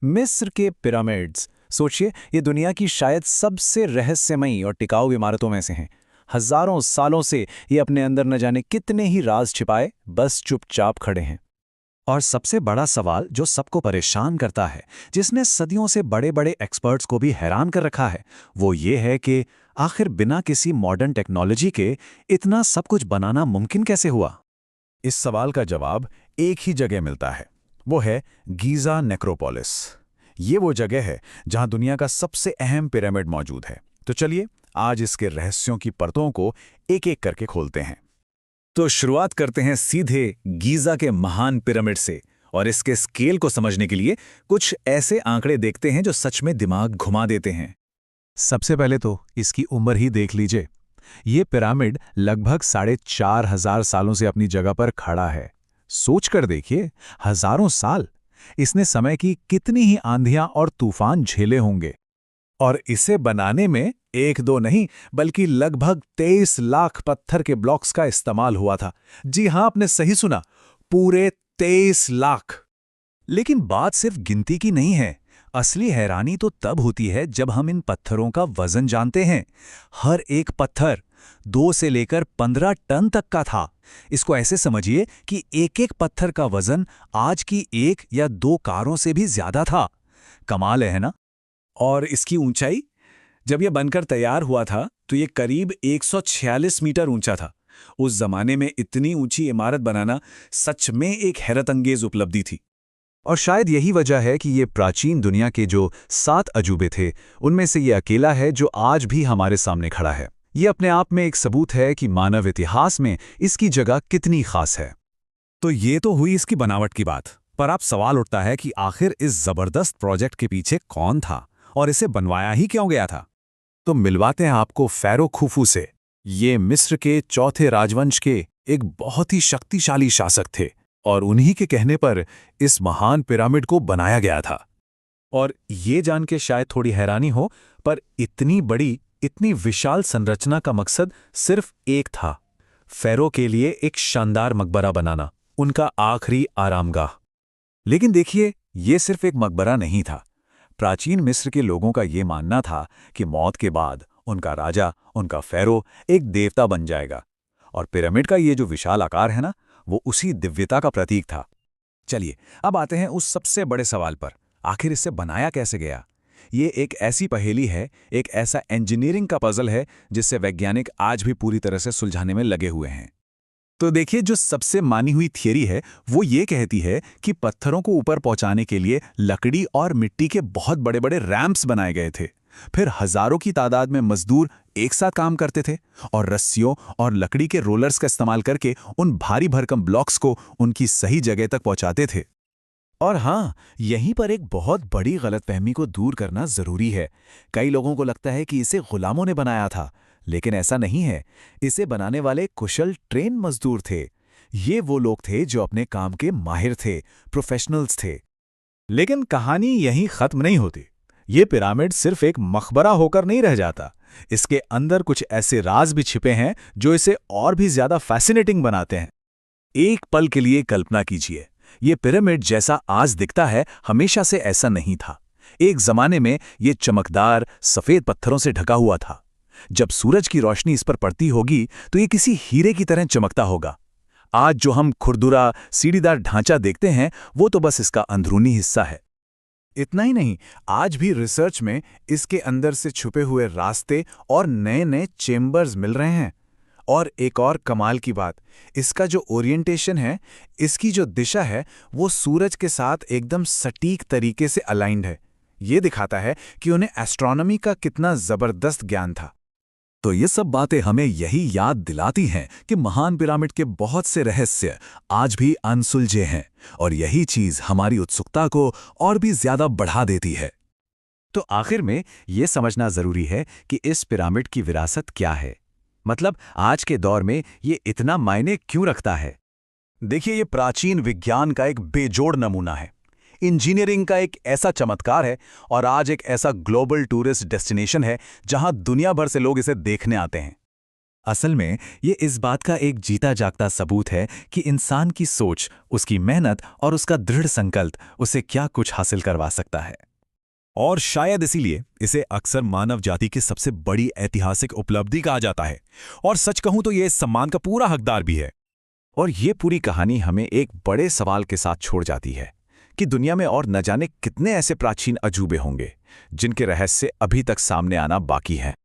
मिस्र के पिरामिड्स। सोचिए, ये दुनिया की शायद सबसे रहस्यमयी और टिकाऊ इमारतों में से हैं। हजारों सालों से ये अपने अंदर न जाने कितने ही राज छिपाए बस चुपचाप खड़े हैं। और सबसे बड़ा सवाल जो सबको परेशान करता है, जिसने सदियों से बड़े बड़े एक्सपर्ट्स को भी हैरान कर रखा है, वो ये है कि आखिर बिना किसी मॉडर्न टेक्नोलॉजी के इतना सब कुछ बनाना मुमकिन कैसे हुआ। इस सवाल का जवाब एक ही जगह मिलता है। वो है गीज़ा नेक्रोपोलिस। ये वो जगह है जहां दुनिया का सबसे अहम पिरामिड मौजूद है। तो चलिए आज इसके रहस्यों की परतों को एक एक करके खोलते हैं। तो शुरुआत करते हैं सीधे गीज़ा के महान पिरामिड से, और इसके स्केल को समझने के लिए कुछ ऐसे आंकड़े देखते हैं जो सच में दिमाग घुमा देते हैं। सबसे पहले तो इसकी उम्र ही देख लीजिए। ये पिरामिड लगभग 4,500 सालों से अपनी जगह पर खड़ा है। सोचकर देखिए, हजारों साल। इसने समय की कितनी ही आंधियां और तूफान झेले होंगे। और इसे बनाने में एक दो नहीं बल्कि लगभग 23 लाख पत्थर के ब्लॉक्स का इस्तेमाल हुआ था। जी हां, आपने सही सुना, पूरे 23 लाख। लेकिन बात सिर्फ गिनती की नहीं है। असली हैरानी तो तब होती है जब हम इन पत्थरों का वजन जानते हैं। हर एक पत्थर 2 से लेकर 15 टन तक का था। इसको ऐसे समझिए कि एक एक पत्थर का वजन आज की 1 या 2 कारों से भी ज्यादा था। कमाल है ना? और इसकी ऊंचाई, जब यह बनकर तैयार हुआ था तो ये करीब 146 मीटर ऊंचा था। उस जमाने में इतनी ऊंची इमारत बनाना सच में एक हैरतअंगेज उपलब्धि थी। और शायद यही वजह है कि ये प्राचीन दुनिया के जो 7 अजूबे थे, उनमें से ये अकेला है जो आज भी हमारे सामने खड़ा है। ये अपने आप में एक सबूत है कि मानव इतिहास में इसकी जगह कितनी खास है। तो ये तो हुई इसकी बनावट की बात, पर अब सवाल उठता है कि आखिर इस जबरदस्त प्रोजेक्ट के पीछे कौन था और इसे बनवाया ही क्यों गया था। तो मिलवाते हैं आपको फ़ारो खुफू से। ये मिस्र के चौथे राजवंश के एक बहुत ही शक्तिशाली शासक थे, और उन्हीं के कहने पर इस महान पिरामिड को बनाया गया था। और ये जान के शायद थोड़ी हैरानी हो, पर इतनी बड़ी, इतनी विशाल संरचना का मकसद सिर्फ एक था, फ़ारो के लिए एक शानदार मकबरा बनाना, उनका आखिरी आरामगाह। लेकिन देखिए, ये सिर्फ एक मकबरा नहीं था। प्राचीन मिस्र के लोगों का ये मानना था कि मौत के बाद उनका राजा, उनका फ़ारो एक देवता बन जाएगा। और पिरामिड का ये जो विशाल आकार है ना, वो उसी दिव्यता का प्रतीक था। चलिए अब आते हैं उस सबसे बड़े सवाल पर, आखिर इसे बनाया कैसे गया। ये एक ऐसी पहेली है, एक ऐसा इंजीनियरिंग का पजल है जिससे वैज्ञानिक आज भी पूरी तरह से सुलझाने में लगे हुए हैं। तो देखिए, जो सबसे मानी हुई थियरी है वो ये कहती है कि पत्थरों को ऊपर पहुंचाने के लिए लकड़ी और मिट्टी के बहुत बड़े बड़े रैंप्स बनाए गए थे। फिर हजारों की तादाद में मजदूर एक साथ काम करते थे और रस्सियों और लकड़ी के रोलर्स का इस्तेमाल करके उन भारी भरकम ब्लॉक्स को उनकी सही जगह तक पहुंचाते थे। और हाँ, यहीं पर एक बहुत बड़ी गलतफहमी को दूर करना जरूरी है। कई लोगों को लगता है कि इसे गुलामों ने बनाया था, लेकिन ऐसा नहीं है। इसे बनाने वाले कुशल ट्रेन मजदूर थे। ये वो लोग थे जो अपने काम के माहिर थे, प्रोफेशनल्स थे। लेकिन कहानी यहीं खत्म नहीं होती। ये पिरामिड सिर्फ एक मकबरा होकर नहीं रह जाता। इसके अंदर कुछ ऐसे राज भी छिपे हैं जो इसे और भी ज्यादा फैसिनेटिंग बनाते हैं। एक पल के लिए कल्पना कीजिए, ये पिरामिड जैसा आज दिखता है हमेशा से ऐसा नहीं था। एक जमाने में ये चमकदार सफेद पत्थरों से ढका हुआ था। जब सूरज की रोशनी इस पर पड़ती होगी तो ये किसी हीरे की तरह चमकता होगा। आज जो हम खुरदुरा सीढ़ीदार ढांचा देखते हैं वो तो बस इसका अंदरूनी हिस्सा है। इतना ही नहीं, आज भी रिसर्च में इसके अंदर से छुपे हुए रास्ते और नए नए चेम्बर्स मिल रहे हैं। और एक और कमाल की बात, इसका जो ओरिएंटेशन है, इसकी जो दिशा है, वो सूरज के साथ एकदम सटीक तरीके से अलाइंड है। ये दिखाता है कि उन्हें एस्ट्रोनॉमी का कितना जबरदस्त ज्ञान था। तो ये सब बातें हमें यही याद दिलाती हैं कि महान पिरामिड के बहुत से रहस्य आज भी अनसुलझे हैं, और यही चीज हमारी उत्सुकता को और भी ज्यादा बढ़ा देती है। तो आखिर में ये समझना जरूरी है कि इस पिरामिड की विरासत क्या है, मतलब आज के दौर में ये इतना मायने क्यों रखता है। देखिए, ये प्राचीन विज्ञान का एक बेजोड़ नमूना है, इंजीनियरिंग का एक ऐसा चमत्कार है, और आज एक ऐसा ग्लोबल टूरिस्ट डेस्टिनेशन है जहां दुनिया भर से लोग इसे देखने आते हैं। असल में ये इस बात का एक जीता जागता सबूत है कि इंसान की सोच, उसकी मेहनत और उसका दृढ़ संकल्प उसे क्या कुछ हासिल करवा सकता है। और शायद इसीलिए इसे अक्सर मानव जाति की सबसे बड़ी ऐतिहासिक उपलब्धि कहा जाता है, और सच कहूं तो ये इस सम्मान का पूरा हकदार भी है। और ये पूरी कहानी हमें एक बड़े सवाल के साथ छोड़ जाती है कि दुनिया में और न जाने कितने ऐसे प्राचीन अजूबे होंगे जिनके रहस्य अभी तक सामने आना बाकी हैं।